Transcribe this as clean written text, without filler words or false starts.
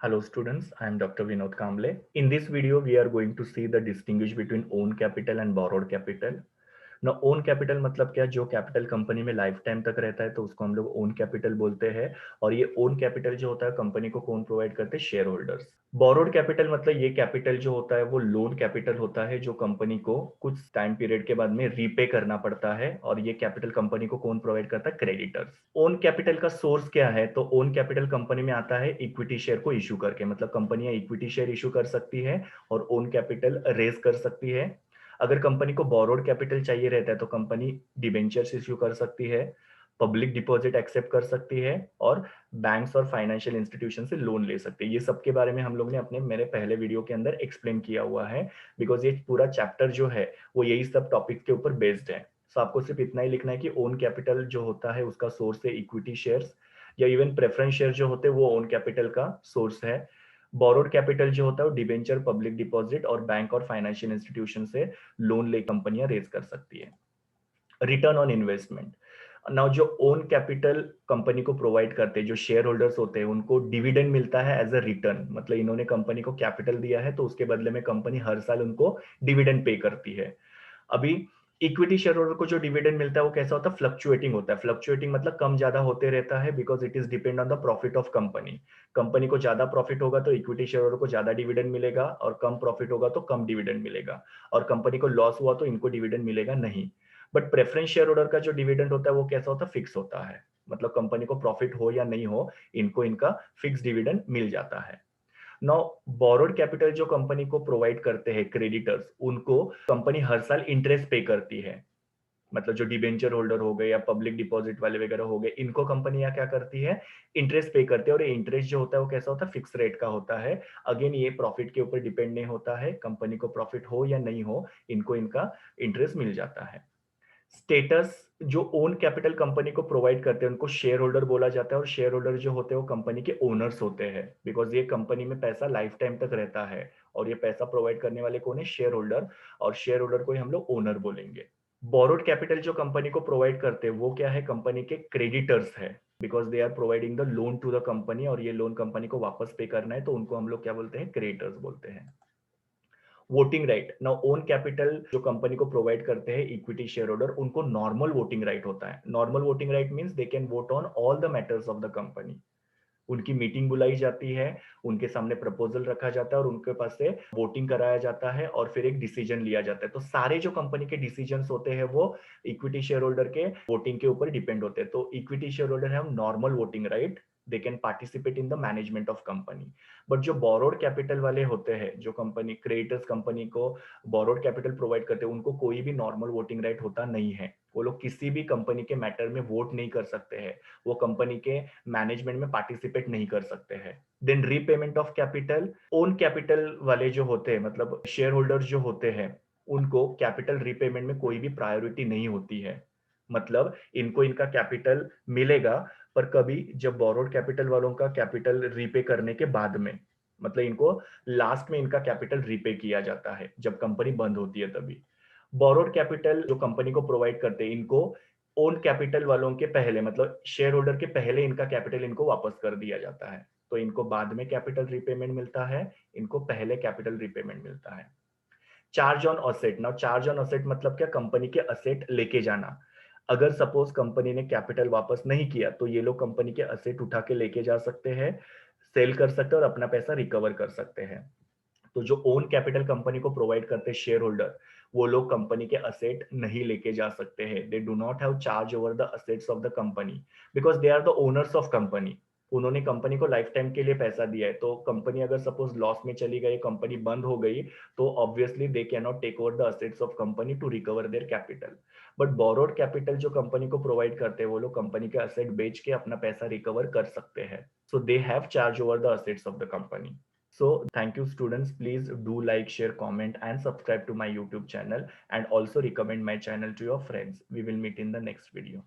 Hello students, I am Dr. Vinod Kamble. In this video, we are going to see the distinguish between own capital and borrowed capital. ना own capital मतलब क्या, जो capital company में life time तक रहता है तो उसको हम लोग ओन कैपिटल बोलते हैं। और ये ओन कैपिटल जो होता है कंपनी को कौन प्रोवाइड करते हैं? Share holders. बोरोड कैपिटल मतलब ये कैपिटल जो होता है वो लोन कैपिटल होता है जो कंपनी को कुछ टाइम पीरियड के बाद में रीपे करना पड़ता है, और ये कैपिटल कंपनी को कौन प्रोवाइड करता है? क्रेडिटर्स। ओन कैपिटल का सोर्स क्या है? तो ओन कैपिटल कंपनी में आता है इक्विटी शेयर को इश्यू करके, मतलब कंपनियां इक्विटी शेयर इश्यू कर सकती है और ओन कैपिटल रेज कर सकती है। अगर कंपनी को बोरोड कैपिटल चाहिए रहता है तो कंपनी डिबेंचर्स इश्यू कर सकती है, पब्लिक डिपॉजिट एक्सेप्ट कर सकती है, और बैंक्स और फाइनेंशियल इंस्टीट्यूशन से लोन ले सकते हैं। ये सब के बारे में हम लोग ने अपने मेरे पहले वीडियो के अंदर एक्सप्लेन किया हुआ है, बिकॉज ये पूरा चैप्टर जो है वो यही सब टॉपिक के ऊपर बेस्ड है। सो आपको सिर्फ इतना ही लिखना है कि ओन कैपिटल जो होता है उसका सोर्स है इक्विटी शेयर्स, या इवन प्रेफरेंस शेयर जो होते हैं वो ओन कैपिटल का सोर्स है। बोरोड कैपिटल जो होता है वो डिबेंचर, पब्लिक डिपॉजिट और बैंक और फाइनेंशियल इंस्टीट्यूशन से लोन ले कंपनियां रेज कर सकती है। Return on investment. नाउ जो ओन कैपिटल कंपनी को प्रोवाइड करते हैं, जो शेयर होल्डर्स होते हैं, उनको डिविडेंड मिलता है एज अ रिटर्न। मतलब इन्होंने कंपनी को कैपिटल दिया है तो उसके बदले में कंपनी हर साल उनको डिविडेंड पे करती है। अभी इक्विटी शेयर होल्डर को जो डिविडेंड मिलता है वो कैसा होता है? फ्लक्चुएटिंग होता है। फ्लक्चुएटिंग मतलब कम ज्यादा होते रहता है, because it is depend on the profit of company. Company को ज्यादा प्रॉफिट होगा तो इक्विटी शेयर होल्डर को ज्यादा डिविडेंड मिलेगा, और कम प्रॉफिट होगा तो कम डिविडेंड मिलेगा, और कंपनी को लॉस हुआ तो इनको डिविडेंड मिलेगा नहीं। बट प्रेफरेंस शेयर होल्डर का जो डिविडेंड होता है वो कैसा होता है? फिक्स होता है। मतलब कंपनी को प्रॉफिट हो या नहीं हो, इनको इनका फिक्स डिविडेंड मिल जाता है। नाउ बोरोड कैपिटल जो कंपनी को प्रोवाइड करते हैं क्रेडिटर्स, उनको कंपनी हर साल इंटरेस्ट पे करती है। मतलब जो डिबेंचर होल्डर हो गए या पब्लिक डिपॉजिट वाले वगैरह हो गए, इनको कंपनियां क्या करती है? इंटरेस्ट पे करती है, और ये इंटरेस्ट जो होता है वो कैसा होता है? फिक्स रेट का होता है। अगेन ये प्रॉफिट के ऊपर डिपेंड नहीं होता है, कंपनी को प्रॉफिट हो या नहीं हो, इनको इनका इंटरेस्ट मिल जाता है। स्टेटस। जो ओन कैपिटल कंपनी को प्रोवाइड करते हैं उनको शेयर होल्डर बोला जाता है, और शेयर होल्डर जो होते हैं वो कंपनी के ओनर्स होते हैं, बिकॉज ये कंपनी में पैसा लाइफ टाइम तक रहता है, और ये पैसा प्रोवाइड करने वाले कौन है? Share holder. और शेयर होल्डर को ही हम लोग ओनर बोलेंगे। बोरोड कैपिटल जो कंपनी को प्रोवाइड करते हैं वो क्या है? कंपनी के क्रेडिटर्स है, because they are providing the loan to the company, और ये लोन कंपनी को वापस पे करना है तो उनको हम लोग क्या बोलते हैं? क्रेडिटर्स बोलते हैं। Voting right. Now own capital जो कंपनी को प्रोवाइड करते हैं इक्विटी शेयर होल्डर, उनको नॉर्मल वोटिंग राइट होता है। Normal voting right means they can vote on all the matters of the company. उनकी मीटिंग बुलाई जाती है, उनके सामने प्रपोजल रखा जाता है और उनके पास से वोटिंग कराया जाता है, और फिर एक डिसीजन लिया जाता है। तो सारे जो कंपनी के डिसीजंस होते हैं वो इक्विटी शेयर होल्डर के वोटिंग के ऊपर डिपेंड होते हैं। तो equity share holder have normal voting right, they can participate in the management of company. But जो बोरोड कैपिटल वाले होते हैं, जो कंपनी क्रेडिटर्स कंपनी को बोरोड कैपिटल प्रोवाइड करते हैं, उनको कोई भी नॉर्मल वोटिंग राइट होता नहीं है। वो लोग किसी भी कंपनी के मैटर में वोट नहीं कर सकते हैं, वो कंपनी के मैनेजमेंट में पार्टिसिपेट नहीं कर सकते हैं। Then repayment of capital. Own capital वाले जो होते हैं, मतलब शेयर होल्डर्स जो होते हैं, उनको कैपिटल रीपेमेंट में कोई भी प्रायोरिटी नहीं होती है। मतलब इनको इनका कैपिटल मिलेगा, पर कभी जब बोरोड कैपिटल वालों का कैपिटल रीपे करने के बाद में, मतलब इनको लास्ट में इनका कैपिटल रीपे किया जाता है जब कंपनी बंद होती है तभी। बोरोड कैपिटल जो कंपनी को प्रोवाइड करते हैं, इनको ओन कैपिटल वालों के पहले, मतलब शेयर होल्डर के पहले इनका कैपिटल इनको वापस कर दिया जाता है, तो इनको बाद में कैपिटल रीपेमेंट मिलता है, इनको पहले कैपिटल रीपेमेंट मिलता है। Charge on asset. Now charge on asset मतलब क्या? कंपनी के असेट लेके जाना। अगर सपोज कंपनी ने कैपिटल वापस नहीं किया तो ये लोग कंपनी के असेट उठा के लेके जा सकते हैं, सेल कर सकते हैं और अपना पैसा रिकवर कर सकते हैं। तो जो ओन कैपिटल कंपनी को प्रोवाइड करते हैं शेयर होल्डर, वो लोग कंपनी के असेट नहीं लेके जा सकते हैं। They do not have charge over the assets of the company, because they are the owners of company. उन्होंने कंपनी को लाइफ टाइम के लिए पैसा दिया है, तो कंपनी अगर सपोज लॉस में चली गई, कंपनी बंद हो गई, तो obviously they can not take over the assets of company to recover their capital. But borrowed capital जो कंपनी को प्रोवाइड करते हैं वो लोग कंपनी के असेट बेच के अपना पैसा रिकवर कर सकते हैं। So they have charge over the assets of the company. So thank you students. Please do like, share, comment and subscribe to my YouTube channel, and also recommend my channel to your friends. We will meet in the next video.